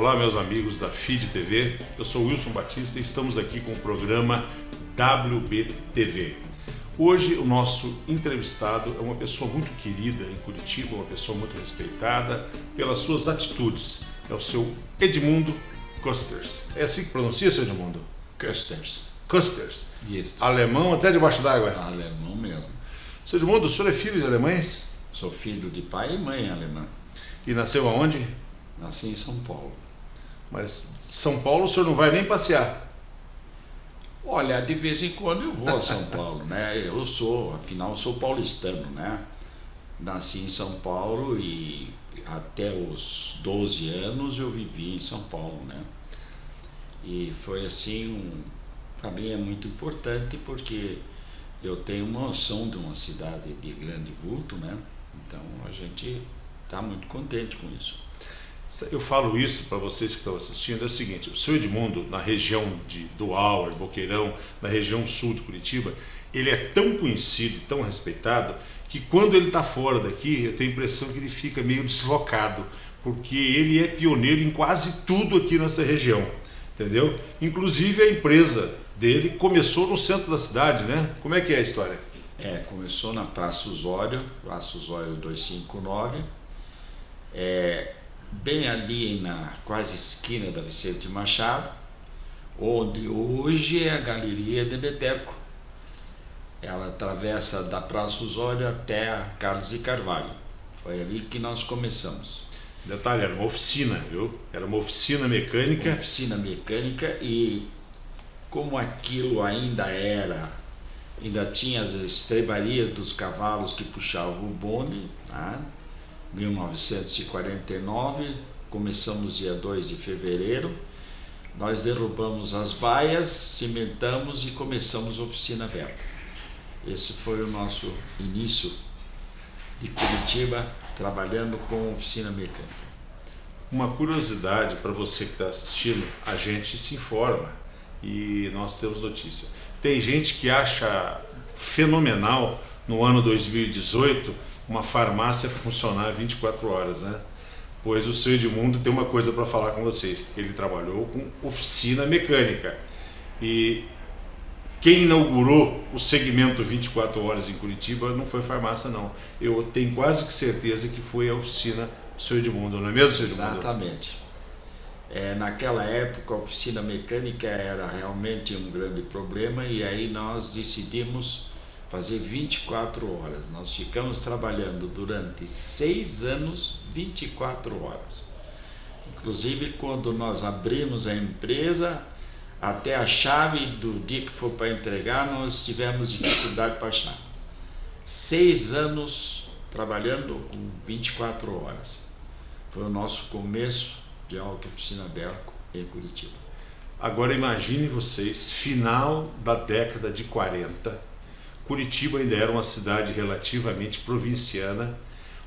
Olá, meus amigos da FID TV, eu sou Wilson Batista e estamos aqui com o programa WBTV. Hoje o nosso entrevistado é uma pessoa muito querida em Curitiba, uma pessoa muito respeitada pelas suas atitudes. É o seu Edmundo Kösters. É assim que pronuncia, seu Edmundo? Kösters. Kösters. Isso. Alemão até debaixo d'água. Alemão mesmo. Seu Edmundo, o senhor é filho de alemães? Sou filho de pai e mãe alemã. E nasceu aonde? Nasci em São Paulo. Mas São Paulo o senhor não vai nem passear. Olha, de vez em quando eu vou a São Paulo, né? Afinal, eu sou paulistano, né? Nasci em São Paulo e até os 12 anos eu vivi em São Paulo, né? E foi assim, para mim é muito importante porque eu tenho uma noção de uma cidade de grande vulto, né? Então a gente está muito contente com isso. Eu falo isso para vocês que estão assistindo, é o seguinte, o seu Edmundo, na região do Auer, Boqueirão, na região sul de Curitiba, ele é tão conhecido, tão respeitado, que quando ele está fora daqui, eu tenho a impressão que ele fica meio deslocado, porque ele é pioneiro em quase tudo aqui nessa região, entendeu? Inclusive a empresa dele começou no centro da cidade, né? Como é que é a história? Começou na Praça Osório 259, bem ali na quase esquina da Vicente Machado, onde hoje é a Galeria de Beteco. Ela atravessa da Praça Osório até a Carlos de Carvalho. Foi ali que nós começamos. Detalhe, era uma oficina, viu? Era uma oficina mecânica. Uma oficina mecânica, e como aquilo ainda tinha as estrebarias dos cavalos que puxavam o bonde, né? 1949, começamos dia 2 de fevereiro, nós derrubamos as vaias, cimentamos e começamos a oficina aberta. Esse foi o nosso início de Curitiba, trabalhando com oficina mecânica. Uma curiosidade para você que está assistindo, a gente se informa e nós temos notícia. Tem gente que acha fenomenal no ano 2018 uma farmácia funcionar 24 horas, né? Pois o seu Edmundo tem uma coisa para falar com vocês. Ele trabalhou com oficina mecânica. E quem inaugurou o segmento 24 horas em Curitiba não foi farmácia, não. Eu tenho quase que certeza que foi a oficina do seu Edmundo, não é mesmo, seu Edmundo? Exatamente. Naquela época a oficina mecânica era realmente um grande problema, e aí nós decidimos fazer 24 horas. Nós ficamos trabalhando durante 6 anos, 24 horas. Inclusive, quando nós abrimos a empresa, até a chave do dia que for para entregar, nós tivemos dificuldade para achar. 6 anos trabalhando com 24 horas. Foi o nosso começo de Auto Oficina Berco em Curitiba. Agora imagine vocês, final da década de 40, Curitiba ainda era uma cidade relativamente provinciana,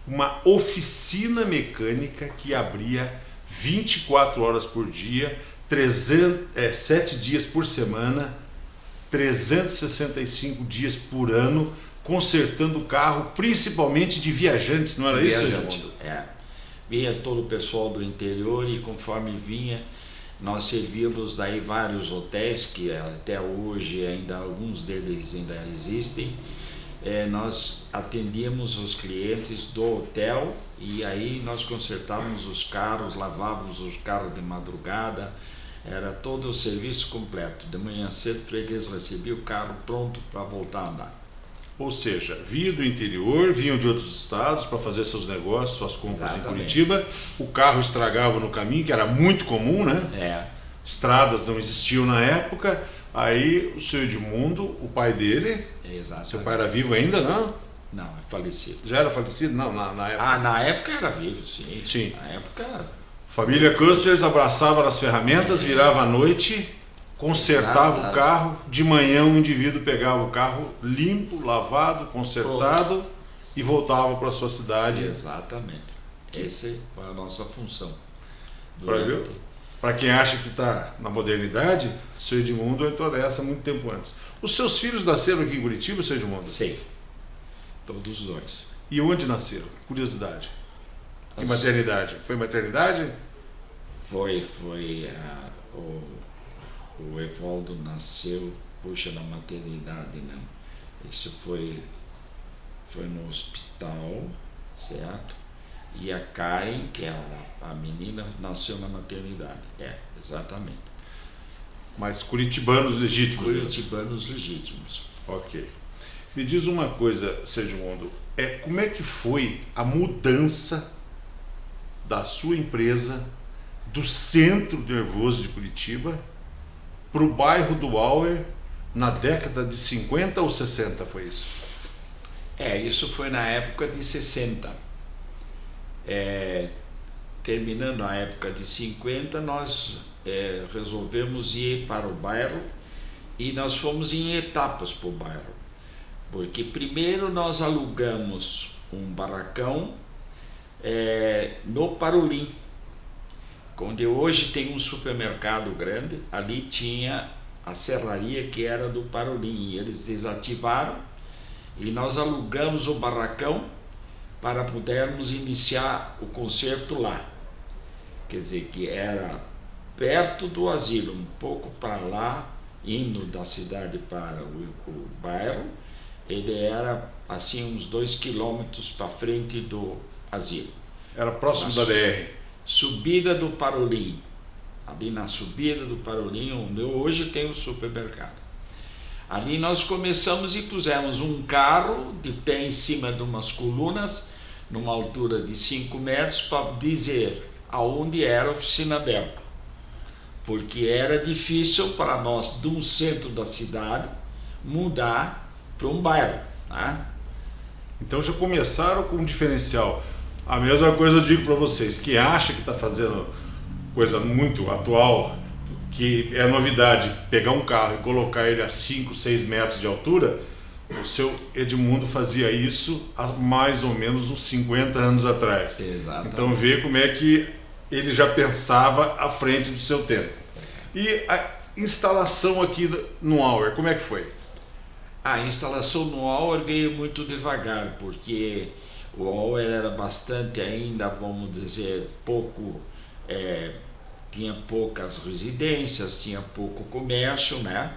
uma oficina mecânica que abria 24 horas por dia, 7 dias por semana, 365 dias por ano, consertando o carro, principalmente de viajantes, não era isso, Edmundo? Vinha todo o pessoal do interior, e conforme vinha, nós servíamos daí vários hotéis, que até hoje alguns deles ainda existem. Nós atendíamos os clientes do hotel, e aí nós consertávamos os carros, lavávamos os carros de madrugada, era todo o serviço completo. De manhã cedo o freguês recebia o carro pronto para voltar a andar. Ou seja, vinham do interior, vinham de outros estados para fazer seus negócios, suas compras. Exatamente. Em Curitiba, o carro estragava no caminho, que era muito comum, né? Estradas não existiam na época, aí o seu Edmundo, o pai dele, seu pai era vivo ainda, não? Não, é falecido. Já era falecido? Não, na época. Na época era vivo, sim. Sim. Na época... Família Kösters abraçava as ferramentas, virava à noite, consertava o carro, de manhã o indivíduo pegava o carro limpo, lavado, consertado e voltava para a sua cidade. Exatamente. Essa foi a nossa função. Para quem acha que está na modernidade, o seu Edmundo entrou nessa muito tempo antes. Os seus filhos nasceram aqui em Curitiba, seu Edmundo? Sim, todos os dois. E onde nasceram? Curiosidade. Que maternidade? Foi maternidade? O Evaldo nasceu, puxa, na maternidade, não. Isso foi no hospital, certo? E a Karen, que era a menina, nasceu na maternidade. Exatamente. Mas curitibanos legítimos. Curitibanos legítimos. Ok. Me diz uma coisa, Sergimondo, como é que foi a mudança da sua empresa do centro nervoso de Curitiba para o bairro do Auer na década de 50 ou 60, foi isso? Isso foi na época de 60. Terminando a época de 50, nós resolvemos ir para o bairro e nós fomos em etapas para o bairro. Porque primeiro nós alugamos um barracão no Parolim, onde hoje tem um supermercado grande. Ali tinha a serraria que era do Parolim, e eles desativaram e nós alugamos o barracão para podermos iniciar o concerto lá. Quer dizer, que era perto do asilo, um pouco para lá, indo da cidade para o bairro. Ele era assim uns 2 quilômetros para frente do asilo. Era próximo da BR. Subida do Parolim. Ali na subida do Parolim, onde hoje tem o supermercado. Ali nós começamos e pusemos um carro de pé em cima de umas colunas, numa altura de 5 metros, para dizer aonde era a oficina Berco. Porque era difícil para nós, de um centro da cidade, mudar para um bairro, né? Então já começaram com um diferencial. A mesma coisa eu digo para vocês, que acha que está fazendo coisa muito atual, que é novidade, pegar um carro e colocar ele a 5, 6 metros de altura. O seu Edmundo fazia isso há mais ou menos uns 50 anos atrás. Exatamente. Então vê como é que ele já pensava à frente do seu tempo. E a instalação aqui no Auer, como é que foi? A instalação no Auer veio muito devagar, porque o Auer era bastante ainda, vamos dizer, pouco, tinha poucas residências, tinha pouco comércio, né?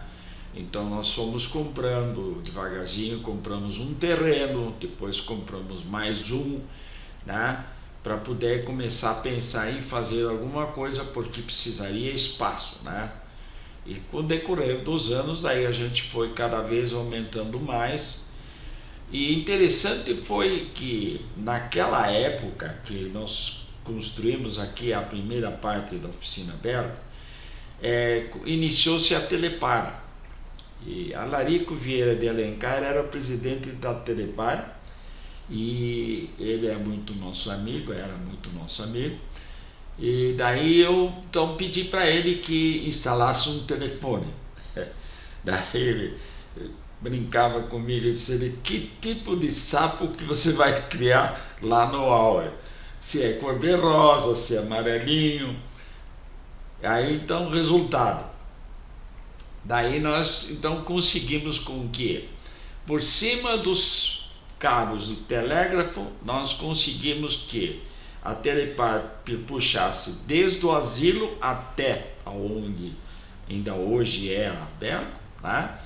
Então nós fomos comprando devagarzinho, compramos um terreno, depois compramos mais um, né? Para poder começar a pensar em fazer alguma coisa, porque precisaria espaço, né? E com o decorrer dos anos, daí a gente foi cada vez aumentando mais. E interessante foi que naquela época que nós construímos aqui a primeira parte da oficina Berco, iniciou-se a Telepar. E Alarico Vieira de Alencar era o presidente da Telepar, e ele era muito nosso amigo. E daí eu então pedi para ele que instalasse um telefone. Daí ele brincava comigo e disse: que tipo de sapo que você vai criar lá no Auer? Se é cor-de-rosa, se é amarelinho. Aí então, resultado. Daí nós então conseguimos com que, por cima dos cabos do telégrafo, nós conseguimos que a Telepar puxasse desde o asilo até onde ainda hoje é a Berco, né?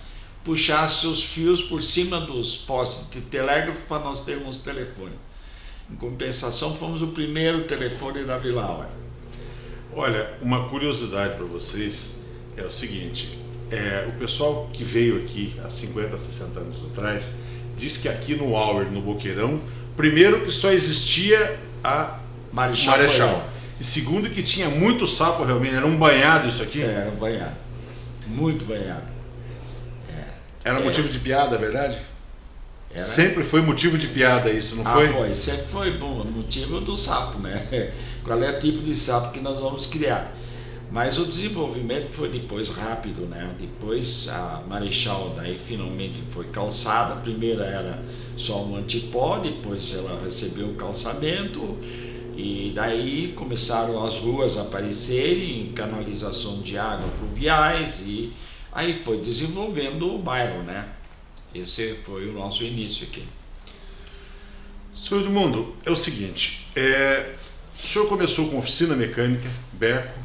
Puxasse os fios por cima dos postes de telégrafo para nós termos telefone. Em compensação, fomos o primeiro telefone da Vila Auer. Olha, uma curiosidade para vocês é o seguinte: o pessoal que veio aqui há 50, 60 anos atrás diz que aqui no Auer, no Boqueirão, primeiro que só existia a Marechal. E segundo que tinha muito sapo realmente, era um banhado isso aqui? Era um banhado, muito banhado. Era motivo de piada, é verdade? Era. Sempre foi motivo de piada isso, não foi? Foi, sempre foi bom, motivo do sapo, né? Qual é o tipo de sapo que nós vamos criar? Mas o desenvolvimento foi depois rápido, né? Depois a Marechal daí finalmente foi calçada. Primeiro era só um antipó, depois ela recebeu o calçamento, e daí começaram as ruas a aparecerem, canalização de água pluviais, e aí foi desenvolvendo o bairro, né? Esse foi o nosso início aqui. Senhor Edmundo, é o seguinte, O senhor começou com oficina mecânica, Berco,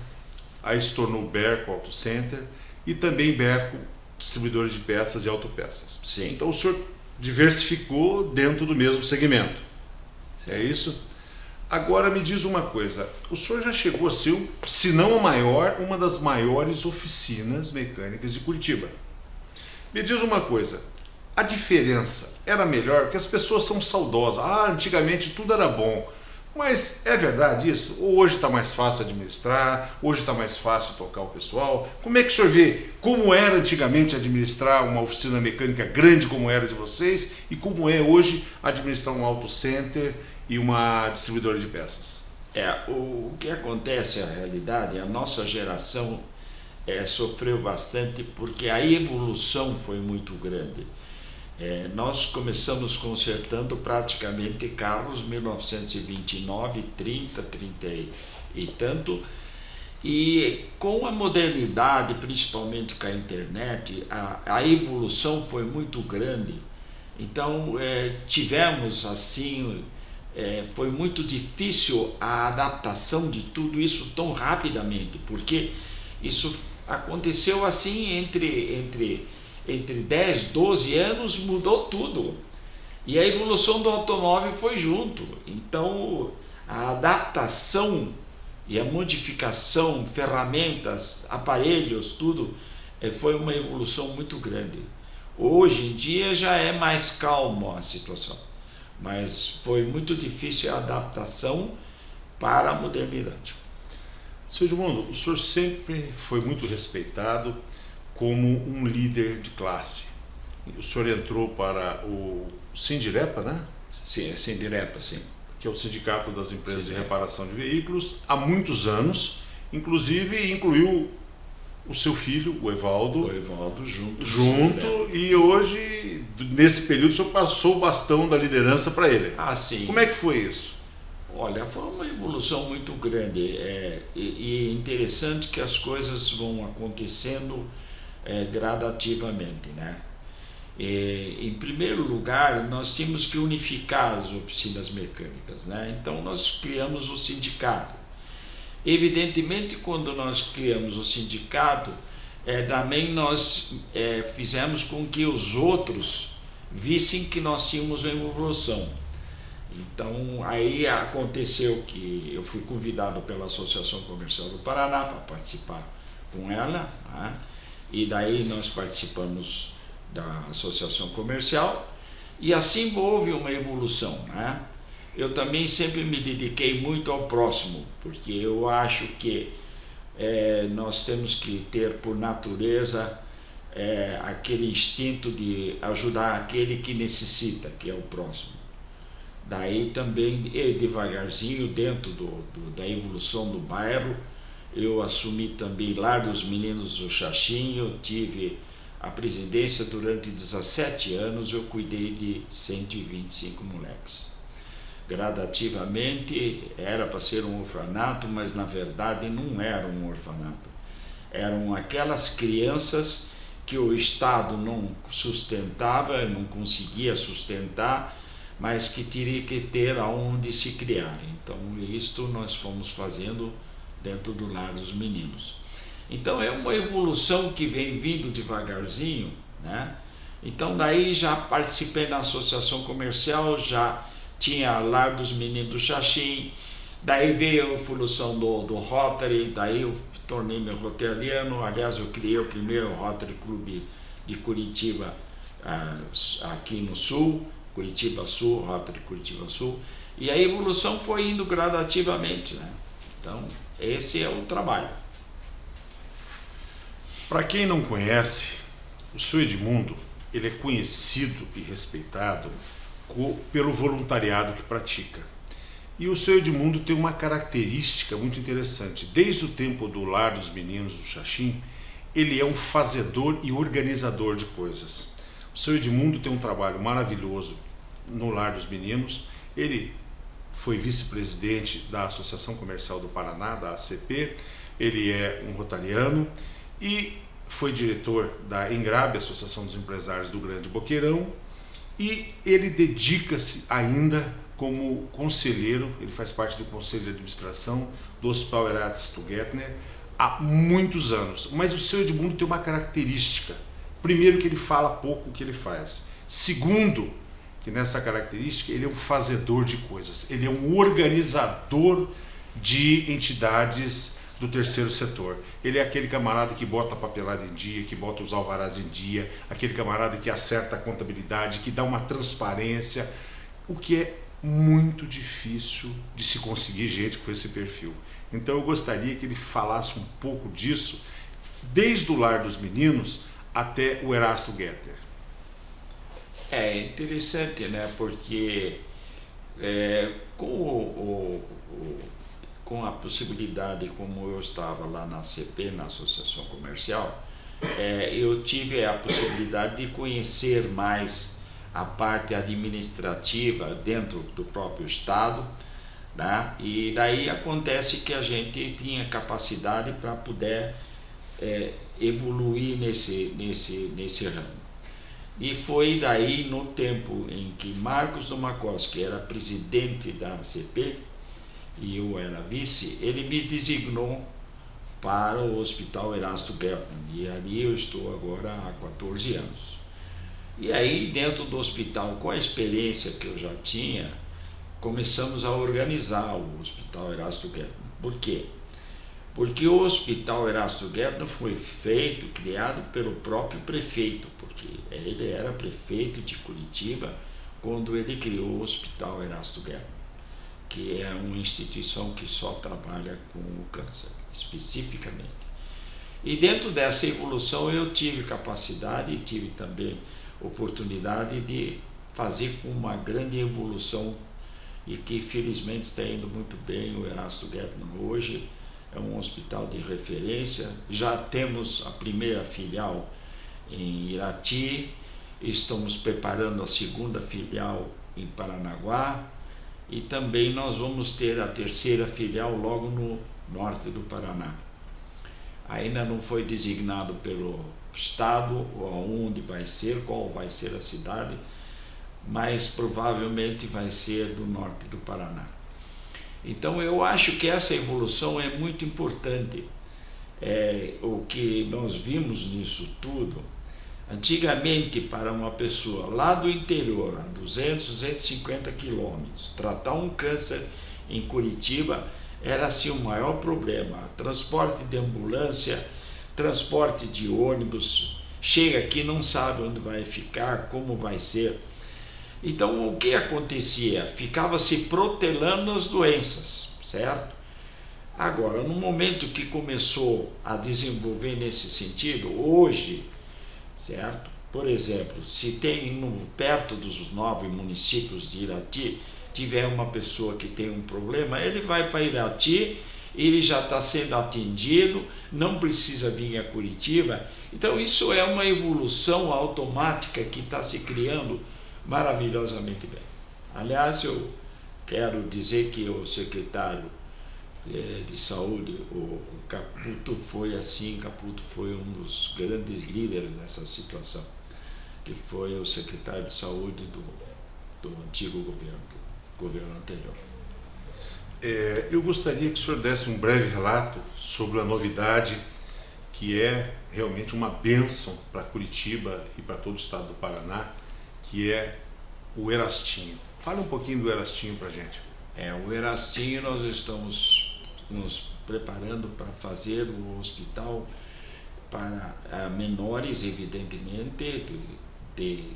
aí se tornou Berco Auto Center e também Berco distribuidor de peças e autopeças. Sim. Então o senhor diversificou dentro do mesmo segmento. Sim. É isso? Agora me diz uma coisa, o senhor já chegou a ser, se não a maior, uma das maiores oficinas mecânicas de Curitiba. Me diz uma coisa, a diferença era melhor? Porque as pessoas são saudosas, antigamente tudo era bom. Mas é verdade isso? Ou hoje está mais fácil administrar? Hoje está mais fácil tocar o pessoal? Como é que o senhor vê como era antigamente administrar uma oficina mecânica grande como era de vocês e como é hoje administrar um auto center e uma distribuidora de peças? O que acontece, a realidade, a nossa geração sofreu bastante porque a evolução foi muito grande. Nós começamos consertando praticamente carros 1929, 30, 30 e tanto, e com a modernidade, principalmente com a internet, a evolução foi muito grande. Então tivemos assim, foi muito difícil a adaptação de tudo isso tão rapidamente, porque isso aconteceu assim entre 10, 12 anos, mudou tudo. E a evolução do automóvel foi junto. Então, a adaptação e a modificação, ferramentas, aparelhos, tudo, foi uma evolução muito grande. Hoje em dia já é mais calmo a situação, mas foi muito difícil a adaptação para a modernidade. Seu Edmundo, o senhor sempre foi muito respeitado como um líder de classe. O senhor entrou para o Sindirepa, né? Sim, Sindirepa, sim. Que é o Sindicato das Empresas de Reparação de Veículos, há muitos anos, inclusive incluiu o seu filho, o Evaldo. O Evaldo junto. E hoje, nesse período, o senhor passou o bastão da liderança para ele. Sim. Como é que foi isso? Olha, foi uma evolução muito grande. E interessante que as coisas vão acontecendo gradativamente, né? Em primeiro lugar, nós tínhamos que unificar as oficinas mecânicas, né? Então nós criamos o sindicato. Evidentemente, quando nós criamos o sindicato, também nós fizemos com que os outros vissem que nós tínhamos uma evolução. Então aí aconteceu que eu fui convidado pela Associação Comercial do Paraná para participar com ela, né? E daí nós participamos da Associação Comercial e assim houve uma evolução, né? Eu também sempre me dediquei muito ao próximo, porque eu acho que nós temos que ter por natureza aquele instinto de ajudar aquele que necessita, que é o próximo. Daí também, devagarzinho, dentro da evolução do bairro, eu assumi também Lar dos Meninos do Xaxim, eu tive a presidência durante 17 anos, eu cuidei de 125 moleques. Gradativamente, era para ser um orfanato, mas na verdade não era um orfanato. Eram aquelas crianças que o Estado não sustentava, não conseguia sustentar, mas que teria que ter aonde se criar. Então, isto nós fomos fazendo dentro do Lar dos Meninos. Então, é uma evolução que vem vindo devagarzinho, né? Então, daí já participei na associação comercial, já tinha Lar dos Meninos do Xaxim, daí veio a evolução do Rotary, daí eu tornei-me rotariano. Aliás, eu criei o primeiro Rotary Clube de Curitiba, aqui no Sul, Curitiba Sul, Rotary Curitiba Sul, e a evolução foi indo gradativamente, né? Então, esse é o trabalho. Para quem não conhece, o seu Edmundo, ele é conhecido e respeitado pelo voluntariado que pratica. E o seu Edmundo tem uma característica muito interessante. Desde o tempo do Lar dos Meninos do Xaxim, ele é um fazedor e organizador de coisas. O seu Edmundo tem um trabalho maravilhoso no Lar dos Meninos. Ele foi vice-presidente da Associação Comercial do Paraná, da ACP. Ele é um rotariano e foi diretor da Engrabe, Associação dos Empresários do Grande Boqueirão. E ele dedica-se ainda como conselheiro, ele faz parte do conselho de administração do Hospital Erasto Gettner há muitos anos. Mas o seu Edmundo tem uma característica. Primeiro, que ele fala pouco o que ele faz. Segundo, que nessa característica ele é um fazedor de coisas, ele é um organizador de entidades do terceiro setor. Ele é aquele camarada que bota a papelada em dia, que bota os alvarás em dia, aquele camarada que acerta a contabilidade, que dá uma transparência, o que é muito difícil de se conseguir gente com esse perfil. Então eu gostaria que ele falasse um pouco disso, desde o Lar dos Meninos até o Erasto Gettner. É interessante, né? Porque com a possibilidade, como eu estava lá na ACP, na Associação Comercial, eu tive a possibilidade de conhecer mais a parte administrativa dentro do próprio Estado, né? E daí acontece que a gente tinha capacidade para poder evoluir nesse ramo. E foi daí, no tempo em que Marcos Domakoski era presidente da ACP e eu era vice, ele me designou para o Hospital Erasto Gettner, e ali eu estou agora há 14 anos. E aí, dentro do hospital, com a experiência que eu já tinha, começamos a organizar o Hospital Erasto Gettner. Por quê? Porque o Hospital Erasto Gettner foi criado pelo próprio prefeito, porque ele era prefeito de Curitiba quando ele criou o Hospital Erasto Gettner, que é uma instituição que só trabalha com o câncer, especificamente. E dentro dessa evolução eu tive capacidade e tive também oportunidade de fazer com uma grande evolução, e que felizmente está indo muito bem. O Erasto Gettner hoje é um hospital de referência. Já temos a primeira filial em Irati, estamos preparando a segunda filial em Paranaguá, e também nós vamos ter a terceira filial logo no norte do Paraná. Ainda não foi designado pelo Estado onde vai ser, qual vai ser a cidade, mas provavelmente vai ser do norte do Paraná. Então eu acho que essa evolução é muito importante. O que nós vimos nisso tudo, antigamente, para uma pessoa lá do interior, a 200, 250 quilômetros, tratar um câncer em Curitiba era assim o maior problema. Transporte de ambulância, transporte de ônibus, chega aqui, não sabe onde vai ficar, como vai ser. Então o que acontecia? Ficava se protelando as doenças, certo? Agora, no momento que começou a desenvolver nesse sentido, hoje, certo? Por exemplo, se tem perto dos 9 municípios de Irati, tiver uma pessoa que tem um problema, ele vai para Irati, ele já está sendo atendido, não precisa vir a Curitiba. Então isso é uma evolução automática que está se criando maravilhosamente bem. Aliás, eu quero dizer que o secretário de saúde, o Caputo, foi um dos grandes líderes nessa situação, que foi o secretário de saúde do antigo governo anterior. Eu gostaria que o senhor desse um breve relato sobre a novidade, que é realmente uma bênção para Curitiba e para todo o estado do Paraná, que é o Erastinho. Fala um pouquinho do Erastinho para a gente. O Erastinho, nós estamos nos preparando para fazer o hospital para menores, evidentemente,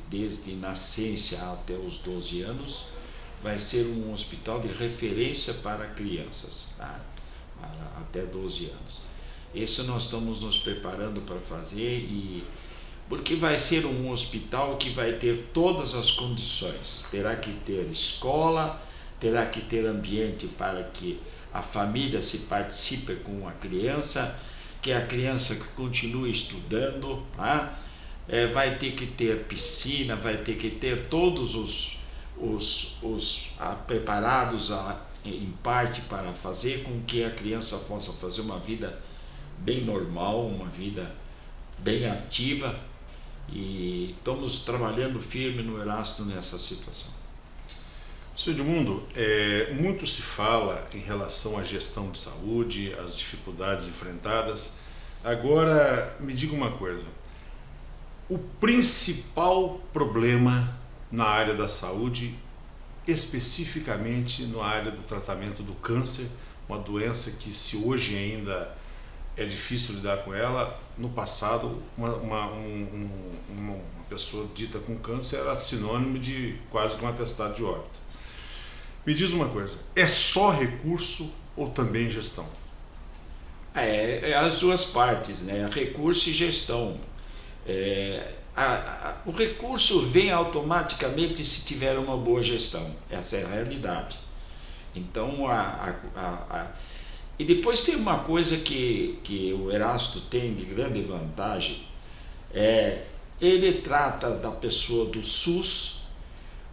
desde nascença até os 12 anos, vai ser um hospital de referência para crianças, tá? Até 12 anos. Isso nós estamos nos preparando para fazer, porque vai ser um hospital que vai ter todas as condições. Terá que ter escola, terá que ter ambiente para que a família se participe com a criança, que a criança continue estudando, tá? Vai ter que ter piscina, vai ter que ter todos os preparados em parte para fazer com que a criança possa fazer uma vida bem normal, uma vida bem ativa, e estamos trabalhando firme no Erasto nessa situação. Senhor Edmundo, muito se fala em relação à gestão de saúde, às dificuldades enfrentadas. Agora, me diga uma coisa: o principal problema na área da saúde, especificamente na área do tratamento do câncer, uma doença que, se hoje ainda é difícil lidar com ela, no passado uma pessoa dita com câncer era sinônimo de quase que um atestado de óbito. Me diz uma coisa, é só recurso ou também gestão? É as duas partes, né? Recurso e gestão. O recurso vem automaticamente se tiver uma boa gestão, essa é a realidade. Então, e depois tem uma coisa que o Erasto tem de grande vantagem, ele trata da pessoa do SUS,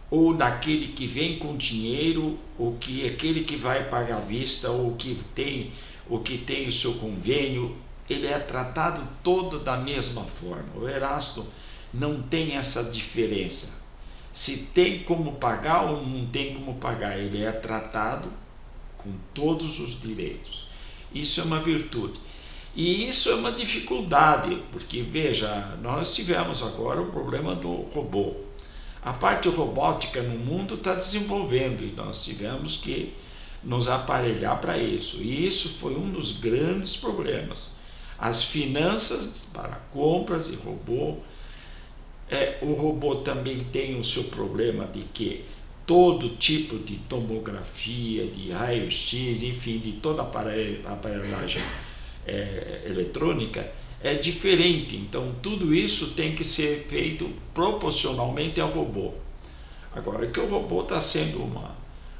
ou daquele que vem com dinheiro, ou que aquele que vai pagar à vista, ou que tem o seu convênio, ele é tratado todo da mesma forma. O Erasto não tem essa diferença. Se tem como pagar ou não tem como pagar, ele é tratado com todos os direitos. Isso é uma virtude. E isso é uma dificuldade, porque, veja, nós tivemos agora o problema do robô. A parte robótica no mundo está desenvolvendo e nós tivemos que nos aparelhar para isso. E isso foi um dos grandes problemas. As finanças para compras e robô. O robô também tem o seu problema de que todo tipo de tomografia, de raio-x, enfim, de toda a aparelhagem eletrônica é diferente. Então, tudo isso tem que ser feito proporcionalmente ao robô. Agora, que o robô está sendo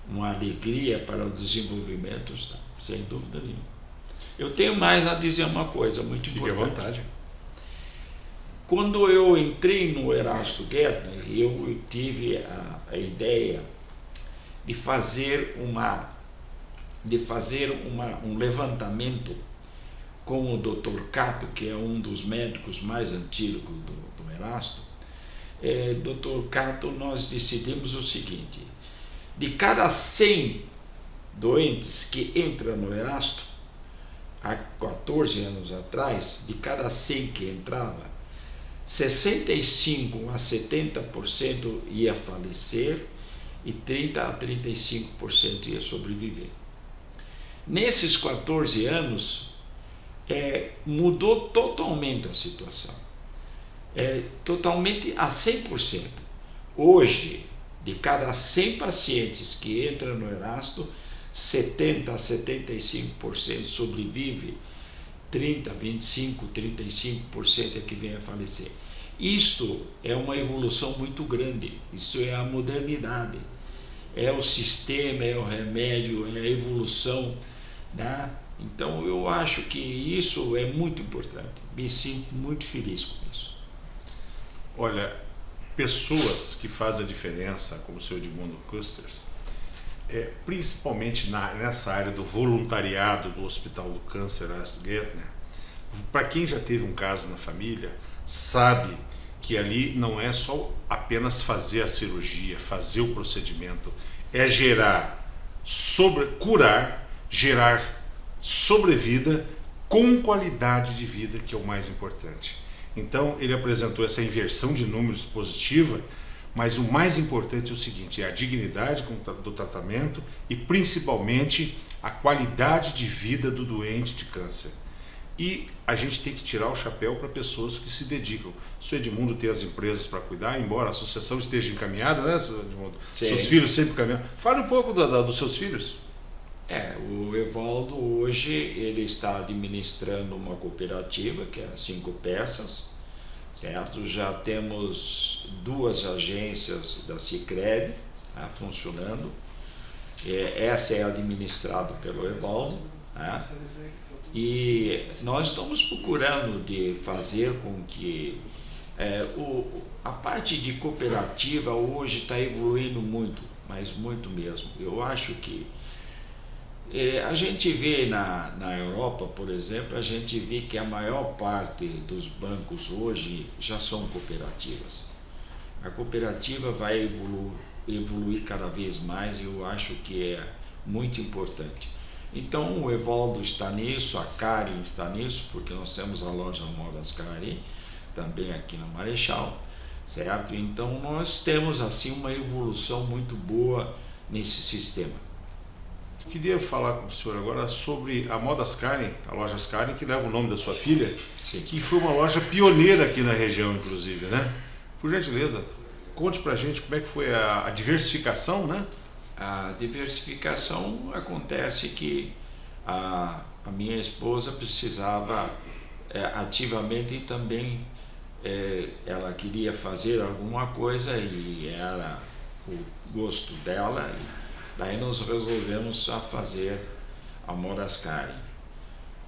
uma alegria para o desenvolvimento, sem dúvida nenhuma. Eu tenho mais a dizer uma coisa muito importante. Fique à vontade. Quando eu entrei no Erasto Gärtner, eu tive a ideia de fazer um levantamento com o Dr. Cato, que é um dos médicos mais antigos do Erasto. Dr. Cato, nós decidimos o seguinte: de cada 100 doentes que entram no Erasto, há 14 anos atrás, de cada 100 que entrava, 65% a 70% ia falecer e 30% a 35% ia sobreviver. Nesses 14 anos, mudou totalmente a situação, totalmente a 100%. Hoje, de cada 100 pacientes que entram no Erasto, 70% a 75% sobrevive, 30%, 25%, 35% é que vem a falecer. Isto é uma evolução muito grande, isso é a modernidade, é o sistema, é o remédio, é a evolução, né? Então eu acho que isso é muito importante, me sinto muito feliz com isso. Olha, pessoas que fazem a diferença, como o senhor Edmundo Custers, principalmente nessa área do voluntariado do Hospital do Câncer Erasto Gärtner, para quem já teve um caso na família, sabe que ali não é só apenas fazer a cirurgia, fazer o procedimento, é curar, gerar sobrevida com qualidade de vida, que é o mais importante. Então ele apresentou essa inversão de números positiva, mas o mais importante é o seguinte: é a dignidade do tratamento e principalmente a qualidade de vida do doente de câncer. E a gente tem que tirar o chapéu para pessoas que se dedicam. O senhor Edmundo tem as empresas para cuidar, embora a associação esteja encaminhada, né, senhor Edmundo? Sim. Seus filhos sempre caminham. Fale um pouco dos seus filhos. O Evaldo hoje ele está administrando uma cooperativa que é 5 peças, certo? Já temos 2 agências da Sicredi funcionando. Essa é administrada pelo Evaldo, né? E nós estamos procurando de fazer com que a parte de cooperativa hoje está evoluindo muito, mas muito mesmo. Eu acho que a gente vê na Europa, por exemplo, a gente vê que a maior parte dos bancos hoje já são cooperativas. A cooperativa vai evoluir cada vez mais, e eu acho que é muito importante. Então o Evaldo está nisso, a Karen está nisso, porque nós temos a loja Modas Karen também aqui na Marechal, certo? Então nós temos assim uma evolução muito boa nesse sistema. Eu queria falar com o senhor agora sobre a Modas Karen, a loja Karen, que leva o nome da sua filha, Sim. que foi uma loja pioneira aqui na região, inclusive, né? Por gentileza, conte pra gente como é que foi a diversificação, né? A diversificação acontece que a minha esposa precisava ativamente também, ela queria fazer alguma coisa e era o gosto dela, e daí nós resolvemos a fazer a Modas Karen.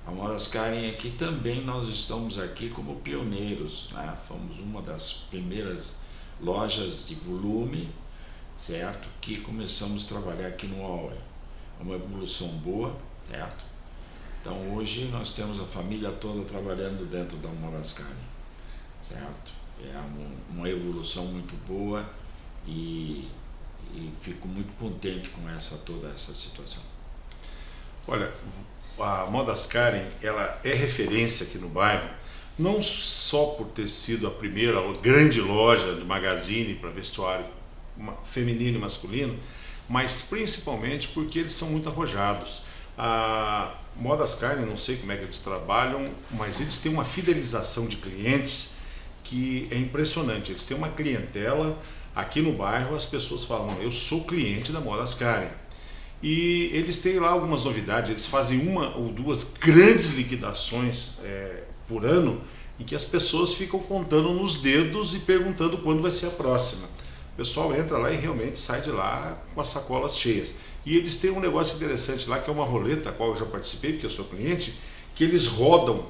A Modas Karen aqui também nós estamos aqui como pioneiros, né? Fomos uma das primeiras lojas de volume, certo? Que começamos a trabalhar aqui no Auer. É uma evolução boa, certo? Então hoje nós temos a família toda trabalhando dentro da Modas Karen, certo? É uma evolução muito boa e fico muito contente com toda essa situação. Olha, a Modas Karen, ela é referência aqui no bairro, não só por ter sido a primeira grande loja de magazine para vestuário feminino e masculino, mas principalmente porque eles são muito arrojados. A Modas Karen, não sei como é que eles trabalham, mas eles têm uma fidelização de clientes que é impressionante. Eles têm uma clientela aqui no bairro, as pessoas falam, não, eu sou cliente da Modas Karen. E eles têm lá algumas novidades, eles fazem uma ou duas grandes liquidações por ano, em que as pessoas ficam contando nos dedos e perguntando quando vai ser a próxima. O pessoal entra lá e realmente sai de lá com as sacolas cheias. E eles têm um negócio interessante lá, que é uma roleta, a qual eu já participei, porque eu sou cliente, que eles rodam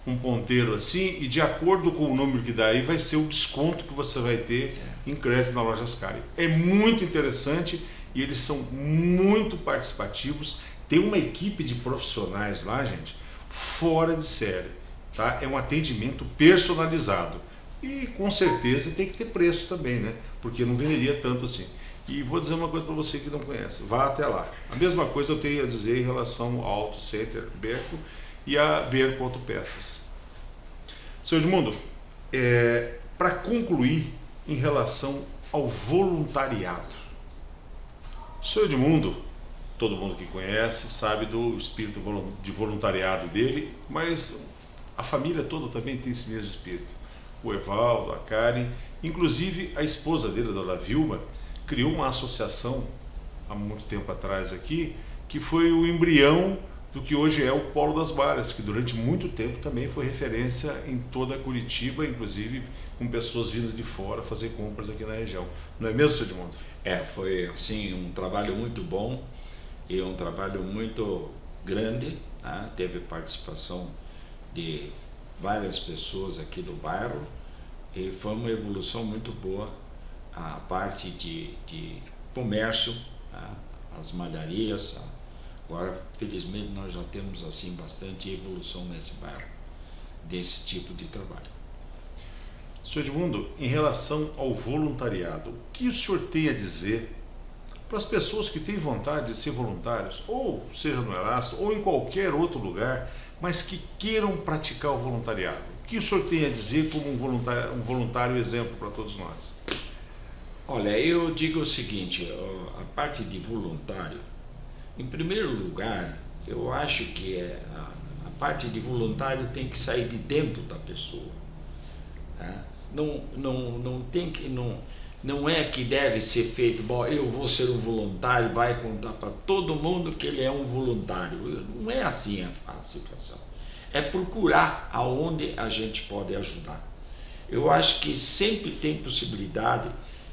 um ponteiro assim, e de acordo com o número que dá aí, vai ser o desconto que você vai ter em crédito na Lojas Karen. É muito interessante e eles são muito participativos. Tem uma equipe de profissionais lá, gente, fora de série, tá? É um atendimento personalizado. E com certeza tem que ter preço também, né? Porque não venderia tanto assim. E vou dizer uma coisa para você que não conhece, vá até lá. A mesma coisa eu tenho a dizer em relação ao Auto Center Berco e a Berco Autopeças. Seu Edmundo, para concluir em relação ao voluntariado. Seu Edmundo, todo mundo que conhece sabe do espírito de voluntariado dele, mas a família toda também tem esse mesmo espírito. O Evaldo, a Karen, inclusive a esposa dele, a dona Vilma, criou uma associação há muito tempo atrás aqui, que foi o embrião do que hoje é o Polo das Balhas, que durante muito tempo também foi referência em toda Curitiba, inclusive com pessoas vindo de fora fazer compras aqui na região. Não é mesmo, seu Edmundo? Foi assim um trabalho muito bom e um trabalho muito grande, né? Teve participação de várias pessoas aqui do bairro e foi uma evolução muito boa a parte de comércio, né? As malharias. Agora, felizmente, nós já temos assim bastante evolução nesse bairro, desse tipo de trabalho. Sr. Edmundo, em relação ao voluntariado, o que o senhor tem a dizer para as pessoas que têm vontade de ser voluntários, ou seja no Erasto, ou em qualquer outro lugar, mas que queiram praticar o voluntariado? O que o senhor tem a dizer como um voluntário exemplo para todos nós? Olha, eu digo o seguinte, a parte de voluntário, em primeiro lugar, eu acho que a parte de voluntário tem que sair de dentro da pessoa. Tá? Não é que deve ser feito, bom, eu vou ser um voluntário, vai contar para todo mundo que ele é um voluntário. Não é assim a situação. É procurar aonde a gente pode ajudar. Eu acho que sempre tem possibilidade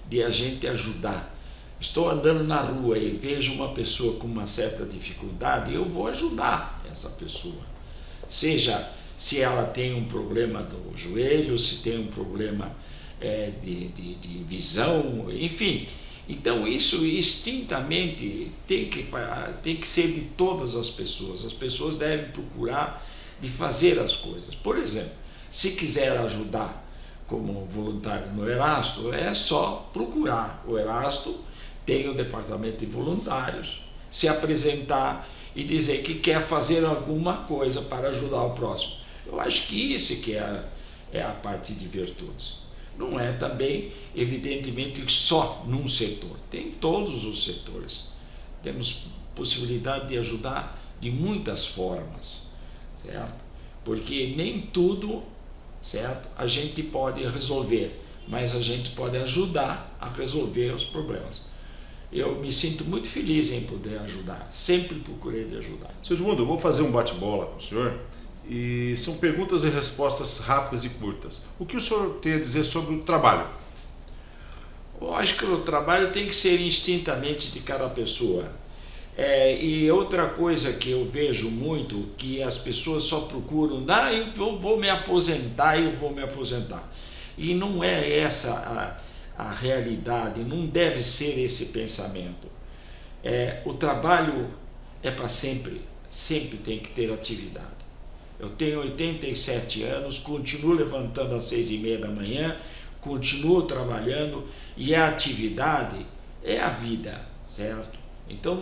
de a gente ajudar. Estou andando na rua e vejo uma pessoa com uma certa dificuldade, eu vou ajudar essa pessoa. Seja se ela tem um problema do joelho, se tem um problema de visão, enfim. Então isso instintamente tem que ser de todas as pessoas. As pessoas devem procurar de fazer as coisas. Por exemplo, se quiser ajudar como voluntário no Erasto, é só procurar. O Erasto tem o departamento de voluntários, se apresentar e dizer que quer fazer alguma coisa para ajudar o próximo. Eu acho que isso que é a parte de virtudes. Não é também, evidentemente, só num setor. Tem todos os setores. Temos possibilidade de ajudar de muitas formas, certo? Porque nem tudo, certo, a gente pode resolver, mas a gente pode ajudar a resolver os problemas. Eu me sinto muito feliz em poder ajudar, sempre procurei de ajudar. Sr. Edmundo, eu vou fazer um bate-bola com o senhor, e são perguntas e respostas rápidas e curtas. O que o senhor tem a dizer sobre o trabalho? Eu acho que o trabalho tem que ser instintamente de cada pessoa. E outra coisa que eu vejo muito, que as pessoas só procuram, eu vou me aposentar, eu vou me aposentar. E não é essa a realidade, não deve ser esse pensamento. O trabalho é para sempre, sempre tem que ter atividade. Eu tenho 87 anos, continuo levantando às 6h30 da manhã, continuo trabalhando, e a atividade é a vida, certo? Então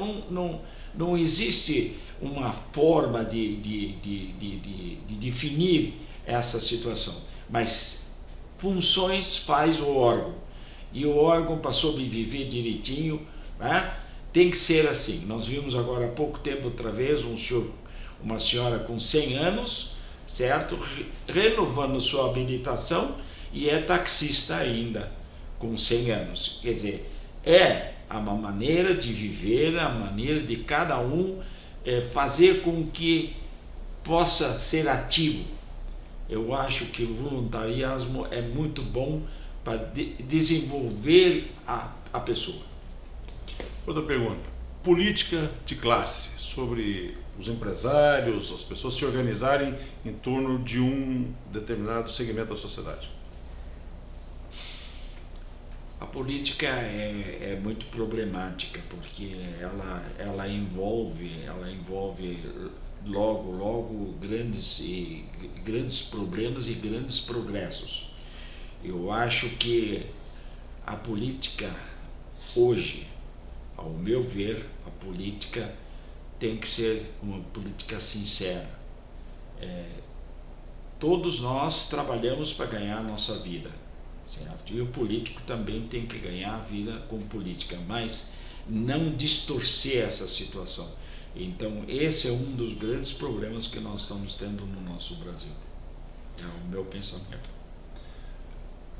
não existe uma forma de definir essa situação, mas funções faz o órgão, e o órgão, para sobreviver direitinho, né, tem que ser assim. Nós vimos agora há pouco tempo outra vez uma senhora com 100 anos, certo? Renovando sua habilitação, e é taxista ainda, com 100 anos. Quer dizer, é uma maneira de viver, a maneira de cada um fazer com que possa ser ativo. Eu acho que o voluntariado é muito bom para desenvolver a pessoa. Outra pergunta. Política de classe, sobre os empresários, as pessoas se organizarem em torno de um determinado segmento da sociedade. A política é muito problemática, porque ela envolve logo grandes problemas e grandes progressos. Eu acho que a política hoje, ao meu ver, a política tem que ser uma política sincera. Todos nós trabalhamos para ganhar a nossa vida, certo? E o político também tem que ganhar a vida com política, mas não distorcer essa situação. Então, esse é um dos grandes problemas que nós estamos tendo no nosso Brasil. É o meu pensamento.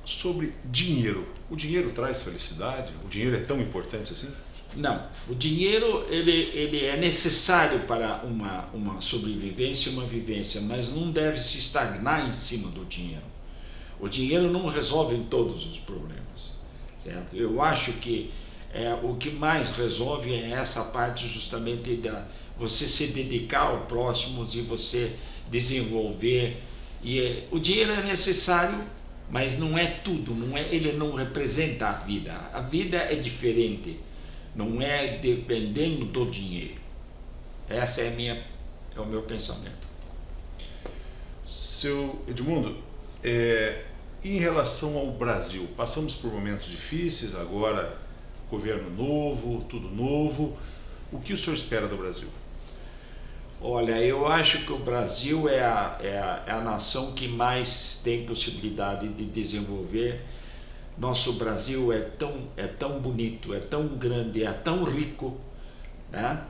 Sobre dinheiro. O dinheiro traz felicidade? O dinheiro é tão importante assim? Não. O dinheiro ele é necessário para uma sobrevivência e uma vivência, mas não deve se estagnar em cima do dinheiro. O dinheiro não resolve todos os problemas, certo? Eu acho que o que mais resolve é essa parte justamente da você se dedicar ao próximo e você desenvolver. E o dinheiro é necessário, mas não é tudo, ele não representa a vida. A vida é diferente, não é dependendo do dinheiro. Essa é o meu pensamento. Seu Edmundo, em relação ao Brasil, passamos por momentos difíceis, agora governo novo, tudo novo. O que o senhor espera do Brasil? Olha, eu acho que o Brasil é a nação que mais tem possibilidade de desenvolver. Nosso Brasil é tão bonito, é tão grande, é tão rico, né?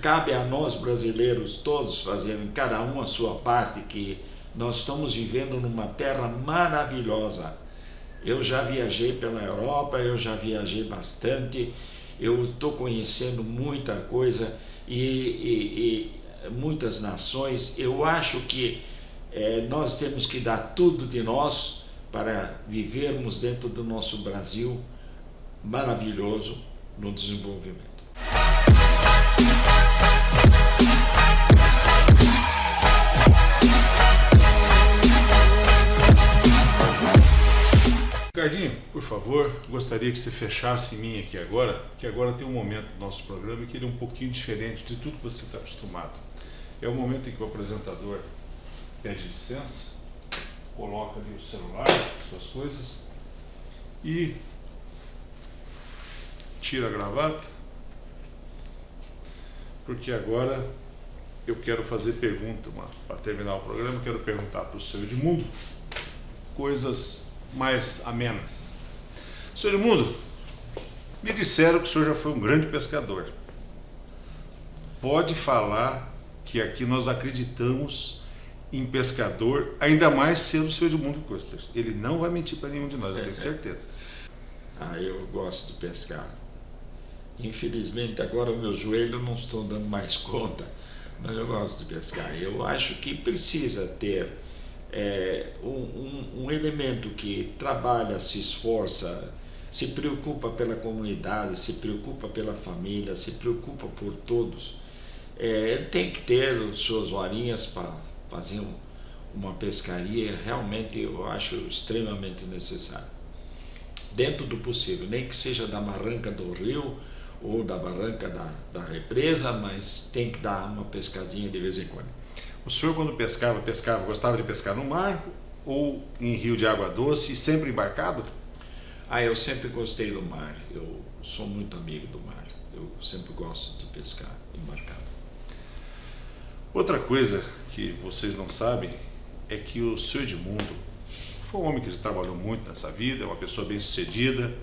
Cabe a nós brasileiros todos fazerem cada um a sua parte, que nós estamos vivendo numa terra maravilhosa. Eu já viajei pela Europa, eu já viajei bastante, eu estou conhecendo muita coisa e muitas nações. Eu acho que nós temos que dar tudo de nós para vivermos dentro do nosso Brasil maravilhoso no desenvolvimento. Ricardinho, por favor, gostaria que você fechasse em mim aqui agora, que agora tem um momento do nosso programa que ele é um pouquinho diferente de tudo que você está acostumado. É o momento em que o apresentador pede licença coloca ali o celular, suas coisas e tira a gravata, porque agora eu quero fazer pergunta, para terminar o programa, eu quero perguntar para o senhor Edmundo coisas mais amenas. Senhor Edmundo, me disseram que o senhor já foi um grande pescador. Pode falar que aqui nós acreditamos em pescador, ainda mais sendo o senhor Edmundo Coster. Ele não vai mentir para nenhum de nós, eu tenho certeza. Eu gosto de pescar. Infelizmente agora o meu joelho não estou dando mais conta, mas eu gosto de pescar. Eu acho que precisa ter um elemento que trabalha, se esforça, se preocupa pela comunidade, se preocupa pela família, se preocupa por todos. Tem que ter suas horinhas para fazer uma pescaria, realmente eu acho extremamente necessário. Dentro do possível, nem que seja da barranca do rio ou da barranca da represa, mas tem que dar uma pescadinha de vez em quando. O senhor, quando pescava, gostava de pescar no mar ou em rio de água doce, sempre embarcado? Eu sempre gostei do mar, eu sou muito amigo do mar, eu sempre gosto de pescar embarcado. Outra coisa que vocês não sabem é que o senhor Edmundo foi um homem que trabalhou muito nessa vida, é uma pessoa bem sucedida,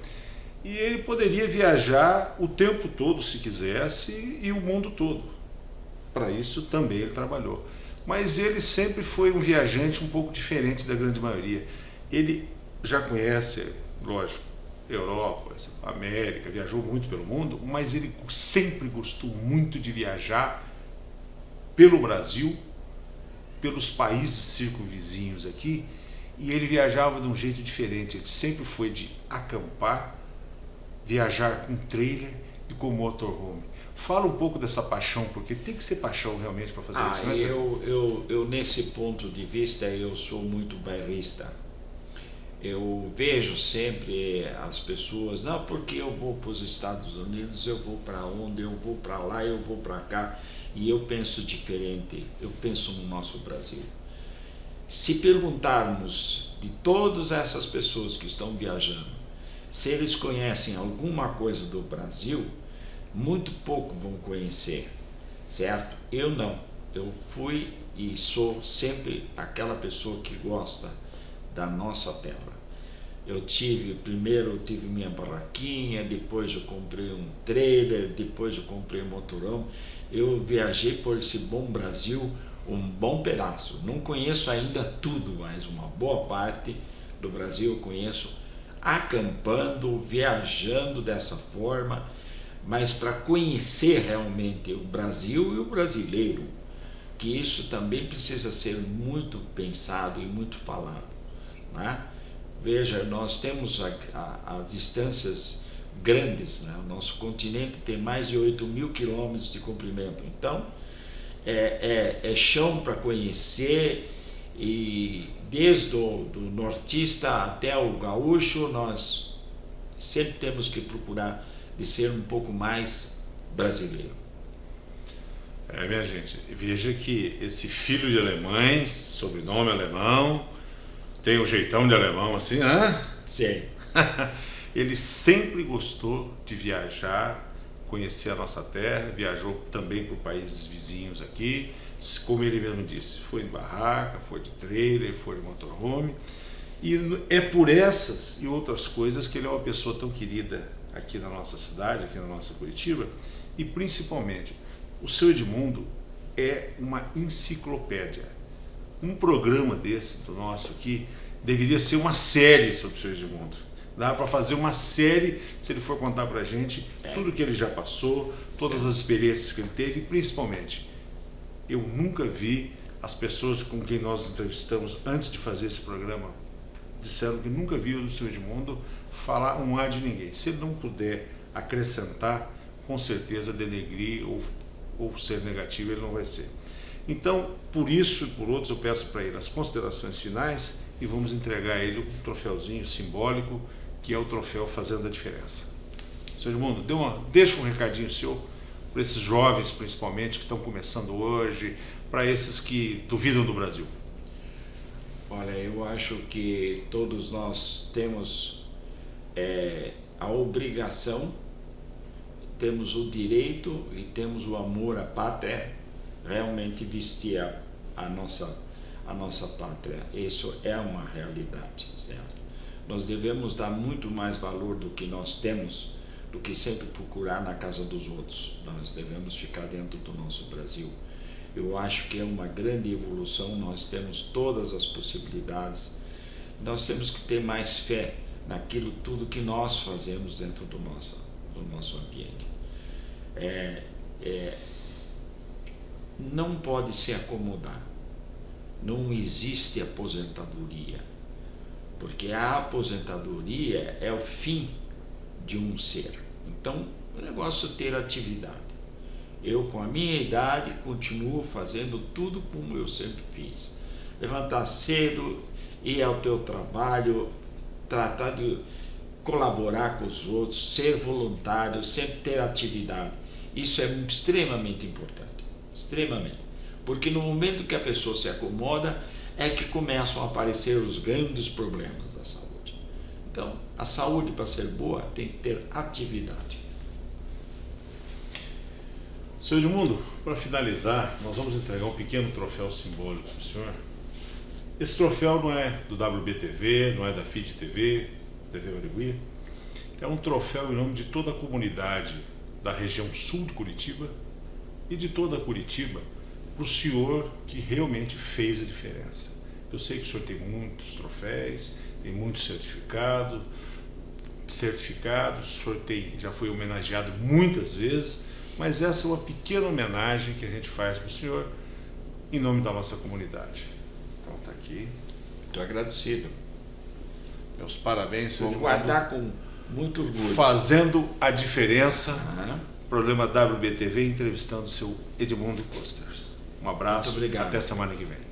e ele poderia viajar o tempo todo se quisesse e o mundo todo. Para isso também ele trabalhou. Mas ele sempre foi um viajante um pouco diferente da grande maioria. Ele já conhece, lógico, Europa, América, viajou muito pelo mundo, mas ele sempre gostou muito de viajar pelo Brasil, pelos países circunvizinhos aqui, e ele viajava de um jeito diferente. Ele sempre foi de acampar, viajar com trailer e com motorhome. Fala um pouco dessa paixão, porque tem que ser paixão realmente para fazer isso, né? Eu nesse ponto de vista, eu sou muito bairrista. Eu vejo sempre as pessoas, não, porque eu vou para os Estados Unidos, eu vou para onde, eu vou para lá, eu vou para cá, e eu penso diferente, eu penso no nosso Brasil. Se perguntarmos de todas essas pessoas que estão viajando, se eles conhecem alguma coisa do Brasil, muito pouco vão conhecer, certo? Eu não, eu fui e sou sempre aquela pessoa que gosta da nossa terra. Primeiro eu tive minha barraquinha, depois eu comprei um trailer, depois eu comprei um motorhome. Eu viajei por esse bom Brasil um bom pedaço. Não conheço ainda tudo, mas uma boa parte do Brasil eu conheço acampando, viajando dessa forma, mas para conhecer realmente o Brasil e o brasileiro, que isso também precisa ser muito pensado e muito falado, né? Veja, nós temos as distâncias grandes, né? O nosso continente tem mais de 8.000 quilômetros de comprimento, então é chão para conhecer, e desde o do nortista até o gaúcho, nós sempre temos que procurar de ser um pouco mais brasileiro. Minha gente, veja que esse filho de alemães, sobrenome alemão, tem um jeitão de alemão assim, né? Sim. Ele sempre gostou de viajar, conhecer a nossa terra, viajou também por países vizinhos aqui, como ele mesmo disse, foi de barraca, foi de trailer, foi de motorhome, e é por essas e outras coisas que ele é uma pessoa tão querida aqui na nossa cidade, aqui na nossa Curitiba, e principalmente, o seu Edmundo é uma enciclopédia. Um programa desse, do nosso aqui, deveria ser uma série sobre o seu Edmundo. Dá para fazer uma série, se ele for contar para a gente tudo que ele já passou, todas as experiências que ele teve, e principalmente, eu nunca vi as pessoas com quem nós entrevistamos antes de fazer esse programa, disseram que nunca viram o seu Edmundo falar um A de ninguém. Se ele não puder acrescentar, com certeza denegrir ou ser negativo, ele não vai ser. Então, por isso e por outros, eu peço para ele as considerações finais e vamos entregar a ele um troféuzinho simbólico, que é o troféu Fazendo a Diferença. Senhor Edmundo, deixa um recadinho seu para esses jovens, principalmente, que estão começando hoje, para esses que duvidam do Brasil. Olha, eu acho que todos nós temos a obrigação, temos o direito e temos o amor à pátria, realmente vestir a nossa pátria. Isso é uma realidade, certo? Nós devemos dar muito mais valor do que nós temos, do que sempre procurar na casa dos outros. Nós devemos ficar dentro do nosso Brasil. Eu acho que é uma grande evolução, nós temos todas as possibilidades, nós temos que ter mais fé naquilo tudo que nós fazemos dentro do nosso ambiente. Não pode se acomodar, não existe aposentadoria, porque a aposentadoria é o fim de um ser. Então, o negócio é ter atividade. Eu, com a minha idade, continuo fazendo tudo como eu sempre fiz. Levantar cedo, ir ao teu trabalho, tratar de colaborar com os outros, ser voluntário, sempre ter atividade. Isso é extremamente importante, extremamente. Porque no momento que a pessoa se acomoda, é que começam a aparecer os grandes problemas da saúde. Então, a saúde, para ser boa, tem que ter atividade. Seu Edmundo, para finalizar, nós vamos entregar um pequeno troféu simbólico para o senhor. Esse troféu não é do WBTV, não é da FID TV, TV Barigüi. É um troféu em nome de toda a comunidade da região sul de Curitiba e de toda Curitiba, para o senhor que realmente fez a diferença. Eu sei que o senhor tem muitos troféus, tem muitos certificados, o senhor já foi homenageado muitas vezes, mas essa é uma pequena homenagem que a gente faz para o senhor em nome da nossa comunidade. Então está aqui. Estou agradecido. Meus parabéns, senhor. Vou guardar com muito orgulho. Fazendo a diferença. Programa WBTV entrevistando o seu Edmundo Costers. Um abraço. Muito obrigado. Até semana que vem.